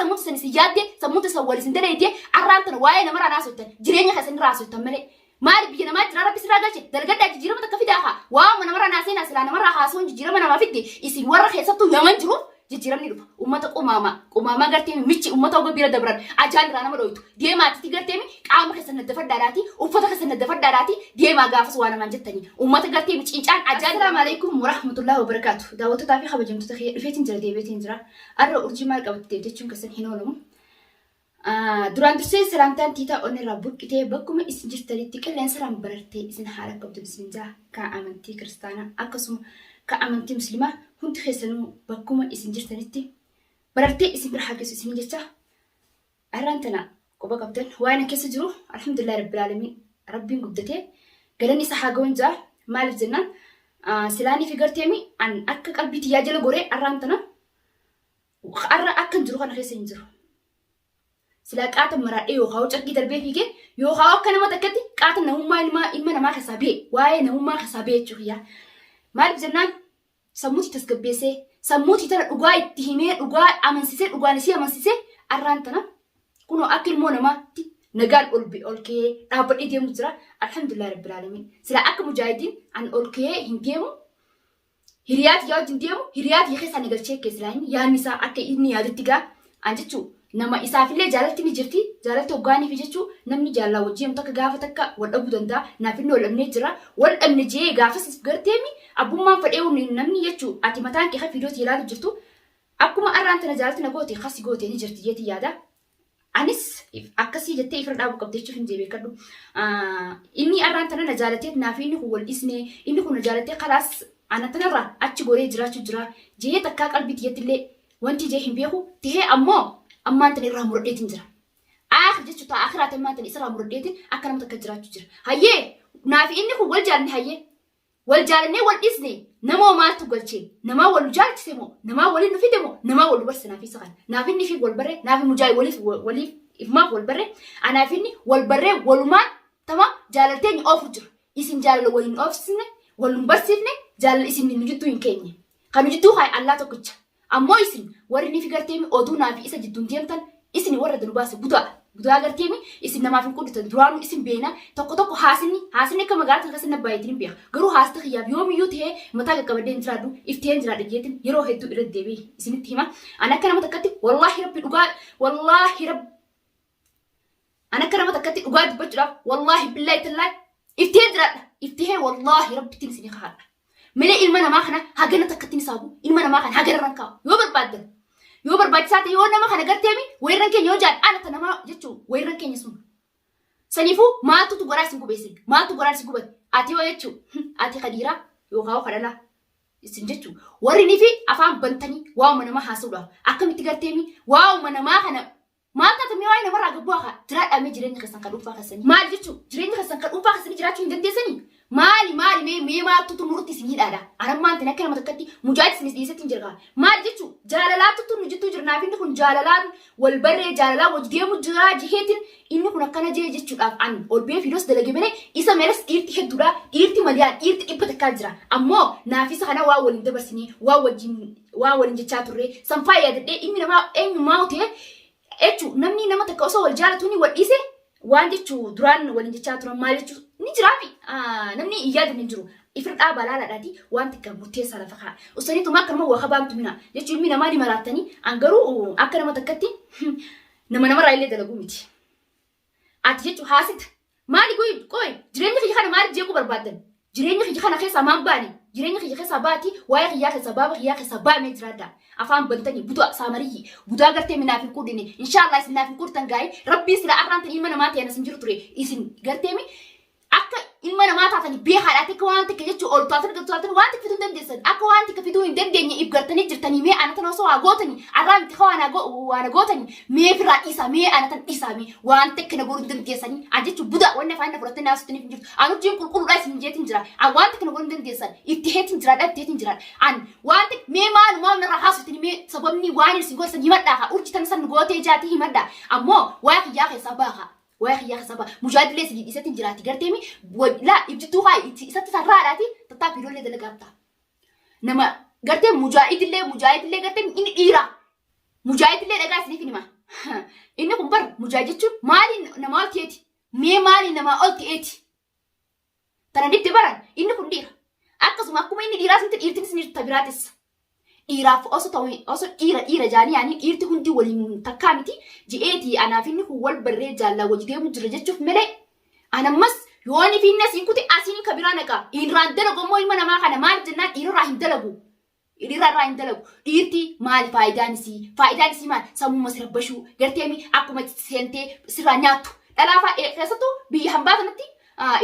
سموت سنسيادة سموت سوالي سندريتي أرانتنا واي نمر أنا سوتن جريني خسن راسو تملي مالي بيجنا ما ترى ربي سراجة دلقة جيرة ما تكفي داها وام نمر أنا سينا سلا نمر حاسون جيرة ما أنا ما فيدي يصير ورا خيساتو يومن جرو جيرة مني رو أمتك أماما قرتي ميتشي أمتك أبغى بيرد دبران أجان رانا مرويتو دي ما تيجي قرتي مي عام خسن الدفر داراتي وفتح خسن الدفر داراتي دي ما قافس وانا ما جتني أمتك قرتي ميتشي إنسان أجان. السلام عليكم ورحمة الله وبركاته. دعوت تعرفي خبر جمت تخيل فيتين جرا دي بيتين جرا أرى أرجع مالك أو تبتدي كسر هنولهم. duraan dursee salaamtaan tiitaa onni rabbul qitee bakkuma isin jirtanitti qilleensaraan barartee isin haala qabdu bismillah ka amantii kiristaanaa akkasuma ka amantii musliimaa hundi keessanuu bakkuma isin jirtanitti barartee isin bira haqeessu isin jecha arrantana qoba qabdan waan keessa jiru alhamdulillah rabbil alamin rabbiin guddatee galanni isa haa ga'uun jaa maaliif jennaan silaanii fi garteemi an akka qalbii tiyyaa jala goree arrantana arra akkan jiru kana keessa hin jiru. sila qaata maraadhee yookaan carqii darbee fiigee yookaan akka nama takkatti qaata namummaa ilma namaa keessaa ba'e waa'ee namummaa keessaa ba'e jechuudha. Maaliif jennaan sammuutii tasgabbeessee sammuutii tana dhugaa itti himee dhugaa amansiisee dhugaan isii amansiisee arraan tana kunoo akka ilmoo namaatti nagaan ol ka'ee dhaabbadhee deemu jira. Alhamdulillah rabbil alamin. Sila akka mujaahidiin an ol ka'ee hin deemu hiriyaati yaa wajjin deemu hiriyaati keessaa nagalchee keessaa yaadni isaa akka inni yaadatti gaa an jechuudha. nama isaafillee jaalatti ni jirti jaalatti hoggaanii fi jechuu namni jaalala wajjin takka gaafa takka wal dhabuu danda'a naafillee wal dhabnee jira wal dhabne jee gaafas garteemi abbummaan fedhee namni jechuu ati mataan kee fiidiyoo ilaalu jirtu akkuma arraan tana jaalatti na goote khasi goote ni jirti jeeti yaada anis akkasii jettee ifra dhaabu qabde jechuuf hin beekadhu inni arraan tana na jaalatee naafi inni kun wal dhisne inni kun na jaalatee khalaas ana tanarraa achi goree jiraachuu jira jee takkaa qalbii tiyyatillee wanti jee hin beeku tahee ammoo ammaan tani irraa muradheetiin jira. Akhir jechuudha akhiraati ammaan tani isarraa muradheetiin akka nama takka jiraachuu jira. Hayyee naafi inni kun wal jaalanne hayyee wal jaalannee wal dhisne namoo maaltu galchee namaa wal jaalchise moo namaa waliin nufide moo namaa wal barse naafi isa kana naafi inni fi wal barree naafi mujaahid waliif ifmaaf wal barree anaafi inni wal barree walumaan tama jaalaltee ni oofu jira. Isin jaalala waliin oofsisne walun barsiifne jaalala isin nujittuu hin keenye. Kan nujittuu haa Allah tokkicha. Ammoo isin warri ni figarteemi oduu naafi isa jidduun deemtan isin warra danubaase budaa garteemi isin namaaf hin qudditan duraanuu isin beena tokko haasinni akka magaalaa tan keessa baay'atiin beeka garuu haasita xiyyaaf yoomiyyuu ta'ee mataa qaqqabadee hin jiraadhu ifteen jiraadha jeetin yeroo hedduu irratti deebi'e isinitti hima an akka nama takkatti wallaahi rabbi dhugaa wallaahi rabbi an akka nama takkatti dhugaa dubbachuudhaaf wallaahi billaahi tallaahi ifteen jiraadha iftee wallaahi rabbitiin isinii kaadha. Mele ilma namaa kana hagana takkattiin saabu ilma namaa kana hagana rankaa yoo barbaachisaa ta'e yoo nama kana garteemi wayirran keenya yoo jaan ana namaa jechuun wayirran keenya sun saniifuu maatutu goraa isin gubeessin maatu goraa isin gubate ati yoo jechuun ati khadiiraa yookaan kadhalaa isin jechuun warri ni fi afaan bantanii waa'uma namaa haasa'uudhaaf akkamitti garteemi waa'uma namaa kana maal taatame waa'ee namarraa gabbuu akka jiraadhamee jireenya keessan kan dhuunfaa keessanii maal jechuun jireenya keessan kan dhuunfaa keessanii jiraachuu hin dandeessanii. Maali mee maatutu murti isin hidhaadha. Anammaan tana akka nama takkatti mujaahid isinis dhiyeessatti hin jirra. Maal jechuun jaalalaatutu nu jittuu jirnaaf inni kun jaalalaan wal barree jaalalaa wajji deemu jira jiheetiin inni kun akkana jee jechuudhaaf an ol bee fiidos dalage malee isa meelas dhiirti hedduudha dhiirti maliyaan dhiirti dhibba takkaa jira. Ammoo naafisa kana waa waliin dabarsinee waa waliin jechaa turre sanfaa yaadadhee inni namaa eenyummaa ta'e jechuun namni nama takka osoo wal jaalatuuni wal dhiise waan jechuun duraan waliin jechaa turan maal jechuun ni jiraafi namni iyyaadin hin jiru ifir dhaabaa laalaadhaati waan takka murteessaa lafa kaa usaniituma akka nama waa kabaamtu mina jechuun ilmi namaa ni maraatanii an garuu akka nama takkatti namarraa illee dalaguu miti. Ati jechuun haasita maali qoy jireenya kiyya kana maali jeequu barbaaddan jireenya kiyya kana keessaa maan baani jireenya kiyya keessaa baati waa'ee kiyyaa keessaa baaba kiyyaa keessaa baamee jiraadha afaan bantanii budaa saamariyyi budaa gartee minaaf hin qudine inshaallah isin naaf hin qudtan gaa'ee rabbii sila arraan ta'e ilma namaa ta'e asin jiru ture isin garteemi akka ilma namaa taatanii beekaadhaati akka waan takka jechuun ol taatan waan takka fiduu hin dandeessan akka waan takka fiduu hin dandeenye if gartanii jirtanii mee anatan osoo waa gootanii arraa miti waan gootanii mee firaa dhiisaa mee anatan dhiisaa mee waan takka na godhuu hin dandeessanii an jechuun budaa wanni afaan na fudhattanii naasutanii hin jirtu an urjiin qulqulluudhaa isin jeetiin jira an waan takka na godhuu hin dandeessan itti heetiin jiraadha an waan takka mee maalumaa narraa haasutanii mee sababni waan isin gootan himadhaa urji tan san gootee jaatii himadhaa ammoo waa kiyyaa keessaa baaha. Wah ya sabah mujaahid le sidi isatin jirati gartemi la ibjitu ha isatti sarraadhaati tatta fiidolle dalagatta nama gartem mujaahid le gartem inni dhiira mujaahid le dhagaa isiniif nima mujaajechuu maali nama ol ta'eeti mee maali nama ol ta'eeti tana dibde baran inni kun dhiira akkasuma akkuma inni dhiiraa sinti dhiirtinis ni jirta biraatis dhiiraaf osoo dhiira jaanii yaanii dhiirti hundi waliin takkaa miti ji'eeti anaaf inni kun wal barree jaallaa wajji deemu jira jechuuf malee anammas yooni fi inni asiin kuti asiin ka biraa naqa irraan dalagu immoo ilma namaa kana maal jennaan dhiirarraa hin dalagu dhiirti maali faayidaan isii maal sammuu masira bashuu garteemi akkuma seentee sirraa nyaattu dhalaafaa keessattuu biyya hambaa kanatti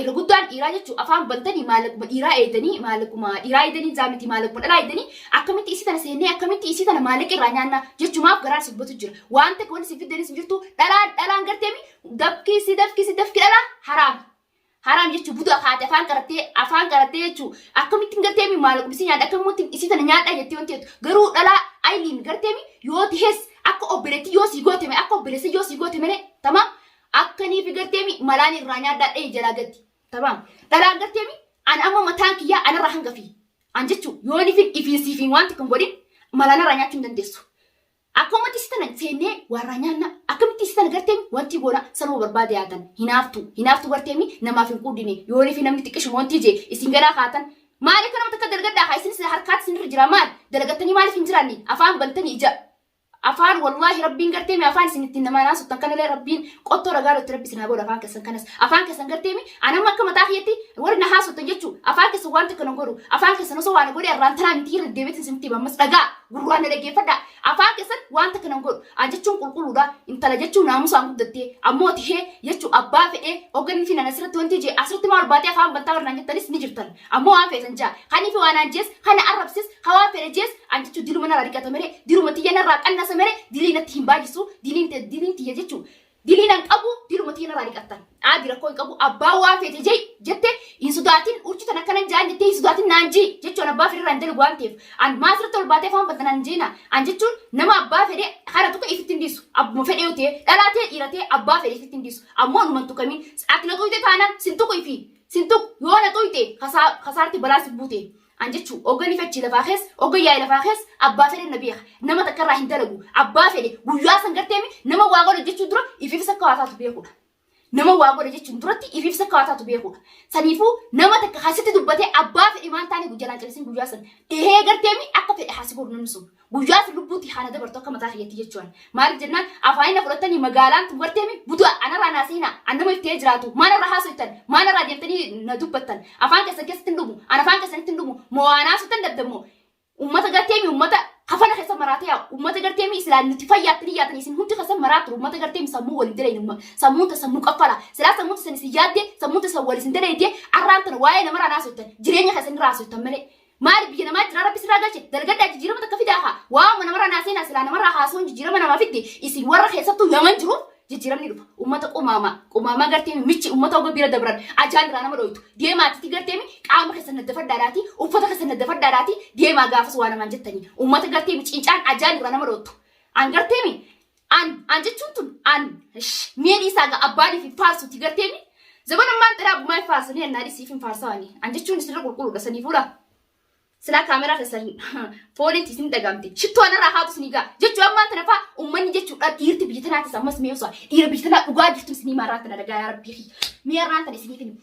irra guddaan dhiiraa jechuun afaan bantanii maalaquma dhiiraa eedanii zaamiti maalaquma dhalaa eedanii akkamitti isii tana seennee akkamitti isii tana maalaqa irraa nyaannaa jechuumaaf garaan sibbatu jira waan takka wanti sifiddanis hin jirtu dhalaan garteemi dafkisi dhalaa haram jechuun buda haate afaan qarattee jechuun akkamittiin garteemi maalaquma isii nyaadha akkamittiin isii tana nyaadha jettee wanti jettu garuu dhalaa ayiliin garteemi yoo tihees akka obboleetti yoo sii gooteme akka obboleessi yoo sii goote malee tamaam akkanii fi garteemi malaan irraa nyaadhaa dhee jalaa gatti tamaam dhalaan garteemi an amma mataan kiyyaa anarraa hangafi an jechuun yooni fi ifiisiifiin wanti kan godhin malaan irraa nyaachuu hin dandeessu akkumatti isii tana seennee warraa nyaanna akkamitti isii tana garteemi wanti goona sanuma barbaade yaatan hinaaftu garteemi namaaf hin quudine yooni fi namni xiqqishu wanti jee isin garaa kaatan maaliif kana takka dalagadhaa haa isin harkaatti isin jira maal dalagattanii maaliif hin jiraanne afaan bantanii ija afaan wallahi rabbiin garteemi afaan isinitti nama naasuttan kanallee rabbiin qottoo ragaadhotti rabbi sinaa booda afaan keessan kanas afaan keessan garteemi anamma akka mataa kiyyatti warri na haasuttan jechuu afaan keessan waan takka nan godhu afaan keessan osoo waan godhe irraan tanaa miti irra deebiitiin isinitti bammas dhagaa gurraan na dhaggeeffadha afaan keessan waan takka nan godhu an jechuun qulqulluudha intala jechuun naamusaan guddattee ammoo tihee jechuu abbaa fedhee hoogganni fi nan asirratti wanti jee asirratti maal baatee afaan bantaa warraan jettanis ni jirtan ammoo waan feesan jaa kanii fi waan anjees kana arrabsis hawaa fedhe jees an jechuu diluma narraa dhiqata malee diruma tiyya narraa qannasa malee diliinatti hin baay'isu diliin tiyya jechuun diliinan qabu diluma tiyya narraa dhiqattan aadi rakkoo hin qabu abbaa waan feete jette hin sodaatin urchitan akkanan jaan jettee hin sodaatin naan jii jechuun abbaa fedhe irraan dalagu waan ta'eef an maasirratti ol baatee afaan bantan an jeena an jechuun nama abbaa fedhe hara tuqa ifitti hin dhiisu abbuma fedhe yoo ta'e dhalaatee dhiiratee abbaa fedhe ifitti hin dhiisu ammoo numan tuqamiin ati na tuyte taanaan sin tuqu yoo na tuyte kasaarti balaa si buute an jechuun hoogganni fachi lafaa kees hooggan lafaa kees abbaa fedhe na beeka nama takka irraa hin dalagu abbaa fedhe guyyaa san garteemi nama waa godha jechuun dura ifiifisa akka waataatu beekudha. Nama waa godha jechuun duratti ifiifisa akka waataatu beekudha. Saniifuu nama takka haasitti dubbatee abbaa fedhe maan taane guyyaa calisiin guyyaa san dhihee garteemi akka fedhe haasi godhu namni sun guyyaa san lubbuutti haana dabartu akka mataa kiyyatti jechuudha. Maaliif jennaan afaanina fudhatanii magaalaan tun garteemi budaa anarraa naasiina an nama iftee jiraatu maanarraa haasoftan maanarraa deemtanii na dubbattan afaan keessan keessatti hin dhumu an afaan keessanitti hin dhumu mo'aanaa suttan dabdammoo ummata garteemi ummata kafana keessa maraatee yaa ummata garteemi islaamnitti fayyaattanii yaatanii isin hundi keessa maraatu ummata garteemi sammuu waliin daleen sammuu ta sammuu qaffala silaa sammuu ta sanis yaadde sammuu ta waliin dalee arraan tana waa'ee namarraa naasoftan jireenya keessan raasoftan malee maali biyya namaa jira rabbi sirraa galche dalgaddaa jijjiirama takka fidaaha waa namarraa naaseenaa silaa namarraa haasawun jijjiirama namaa fidde isin warra keessattuu yaman jiru jijjiiramni dhufa ummata qumaama garteemi michi ummata oga bira dabran ajaan irraa nama dhoytu deemaatitti garteemi qaama keessan naddafadhaadhaati uffata keessan naddafadhaadhaati deemaa gaafas waa namaan jettanii ummata garteemi cincaan ajaan irraa nama dhoytu an garteemi an jechuun tun an miidhi isaa ga abbaanii fi faarsuuti garteemi zabanammaan xiraa bumaa faarsanii annaadhi siif hin faarsawanii an jechuun isirra qulqulluudha sanii fuudha. Sila kamera kesan fooliin isin dagamte shittuu anarraa haatu sinigaa jechuu ammaan tana faa ummanni jechuudha dhiirti biyya tanaatis ammas mee osoo dhiira biyya tanaa dhugaa jirtu isinii maarraa tana dhagaa yaa rabbii mee arraan tana isinii kennu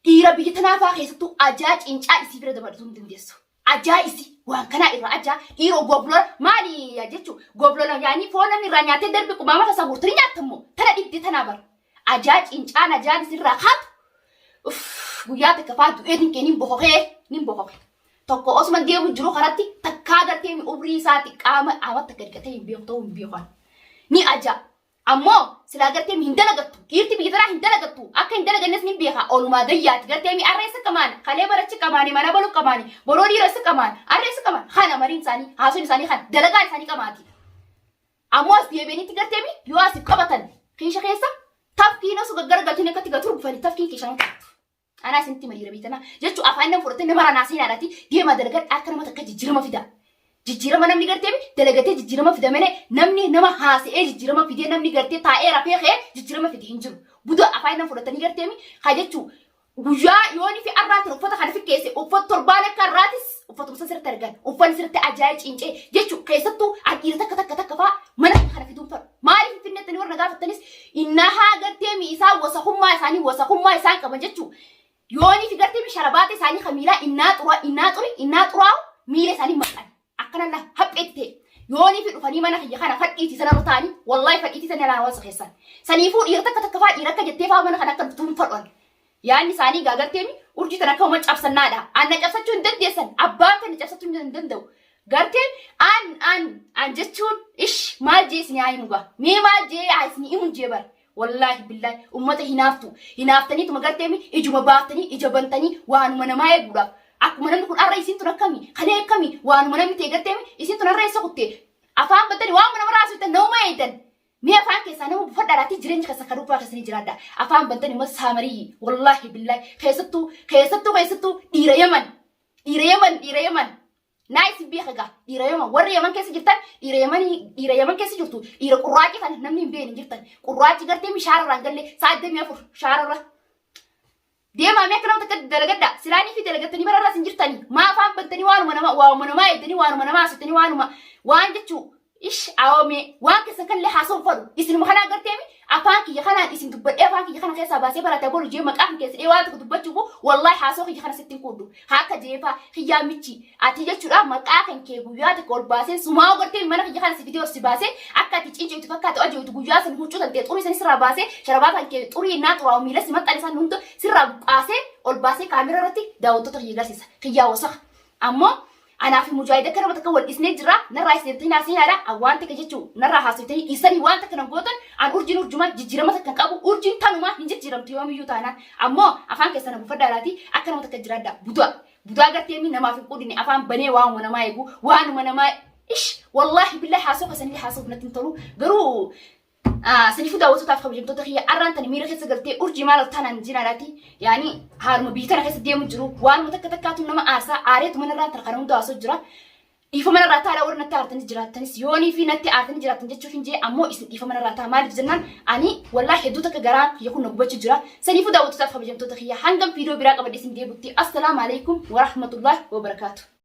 dhiira biyya tanaa faa keessattuu ajaa cincaa isii bira dabalatu hin dandeessu ajaa isii waan kanaa irraa ajaa dhiira goblola maali jechuu goblola yaanii foon namni irraa nyaatee darbe qumaama tasaa guurtanii nyaatammoo tana dhibde tanaa bara ajaa cincaan ajaan isirraa haatu guyyaa takka faa du'ee dinqee nin boqoqee tokko osman deemu jiru karatti takkaa garteemi umrii isaati qaama awwatta gadgatee hin beeku ta'uu hin beekan ni aja ammoo silaa garteemi hin dalagattu dhiirti biyya tanaa hin dalagattu akka hin dalagannes ni beeka oolumaa gayyaati garteemi arreessa qamaan kalee barachi qamaani mana balu qamaani boroo dhiiressa qamaan arreessa qamaan kana mariin isaanii haasuun isaanii kana dalagaan isaanii qamaati ammoo as deebiinitti garteemi yoo asif qabatan kiisha keessa tafkiin osoo gaggargaltiin akkatti gatuu rufanii tafkiin kiishaan qabatu. Anak senti mari rabi tanah. Jadi apa yang furutnya nama nasi narati dia madalagat akar mata kerja jijjiirama fida. Jijjiirama namni gartee dalagatee jijjiirama fida malee namni nama haasa'ee jijjiirama fidee namni gartee taa'ee rafee ka'ee jijjiirama fide hin jiru. Budo apa yang furutanii gartee haa jechuu guyyaa yooni fi arraatan uffata kana fi keesse uffata torbaan akka arraatis uffata musa sirriitti argan uffanni sirriitti ajaa'ee cincee jechuu keessattuu dhiira takka fa'aa mana kana fiduun fa'a. Maaliif finnettanii warra gaafattanis إنها قرتي إسان وسخما إساني وسخما إسان كمان جتشو يوني في قرتي بشربات إساني خميلة إنا ترى ميل إساني مكان أكنا الله هبئتي يوني في الفني ما نخي خنا فديتي سنة رتاني والله فديتي سنة لا واسخ إسان سنيفو إيرتك تكفى إيرتك جتفا من خنا كنتم فرقان يعني ساني قاعدتي urjii tana ka'u macaaf sannaadha. Anna cabsachuu hin dandeessan. Abbaan kan cabsachuu hin danda'u. Gartee an jechuun ish maal jee isin yaa himuga. Mee maal jee yaa isin himun jee bar. Wallahi billahi ummata hinaaftu. Hinaaftaniituma gartee mi ijuma baaftanii ija bantanii waanuma namaa eeguudhaaf. Akkuma namni kun arra isin tun akkami kan akkami waanuma namni ta'e gartee mi isin tun arra isa kuttee afaan bantanii waanuma nama raasuutan nama eedan. مي أفهم كيسانه بفضل جرين كيسا كروبا كيسني جرادا أفهم بنتني مس هامري والله بالله كيستو إيريمن نايس بيخجا إيريمن وري يمن كيس جرتان إيريمن كيس جرتو قراجي كان نمني بين جرتان قراجي جرتي مش شعر رانجل لي ساعد دم يفر شعر را دي ما ميكنا متكد درجة سلاني في درجة تاني مرة راس جرتاني ما أفهم بنتني وانو ما يدني وانو ما ستني وان جتشو إيش عوامي وانك سكن لي حاسون فرو إسن مخنا قرتيمي أفانك يخنا إسن دبر أفانك يخنا كيسا باسي برا تقول جيمك أفن كيس إيواتك دبتشوفو والله حاسوك يخنا ستين كودو هاكا جيفا خياميتشي أتيجا شورا مكاكن كيبو ياتك والباسي سماو قرتيمي منك يخنا سفيديو سباسي أكا تيجي يتفكات أجي وتقويا سنهوشو تنتي تقولي سنسرا باسي شرباتا كي تقولي نات وعومي لسي مطالي سنهوندو سرا باسي والباسي كاميرا رتي داوتو تغيير سيسا خيا وسخ أمو أنا في مجاهدة كنا بتكون إسناد جرا نرى إسنادين عسين هذا أوانتك جتشو نرى حاسوتي إسني وانتك نقولن عن أرجين أرجما جيرما تكنكابو أرجين تانوما نجت جيرم تيوم يوتانا أما أفهم كيسنا بفدراتي أكنا متكجرا دا بدوا قرتي نما في قودني أفهم بني وان ونما يبو وان ونما إيش والله بالله حاسوك سنلي حاسوك نتنطلو قرو سنفو داوتو تافخ بجمتو تخيا أران تاني ميرا خيسا قلتي أرجي مالا تانا جنالاتي يعني هارمو بيتانا خيسا ديمو جرو وان متكتكاتو نما آرسا آريتو من الران تلقانو دواسو جرا إيفا من الراتا على ورنا تارتني جراتني يوني في نتي آرتني جراتني جتشو فين جي أمو إيفا من الراتا مالي جنان أني والله حدوتك غران يكون نقبتش جرا سنفو داوتو تافخ بجمتو تخيا هنگم فيديو براق بدي سن ديبوتي السلام عليكم ورحمة الله وبركاته.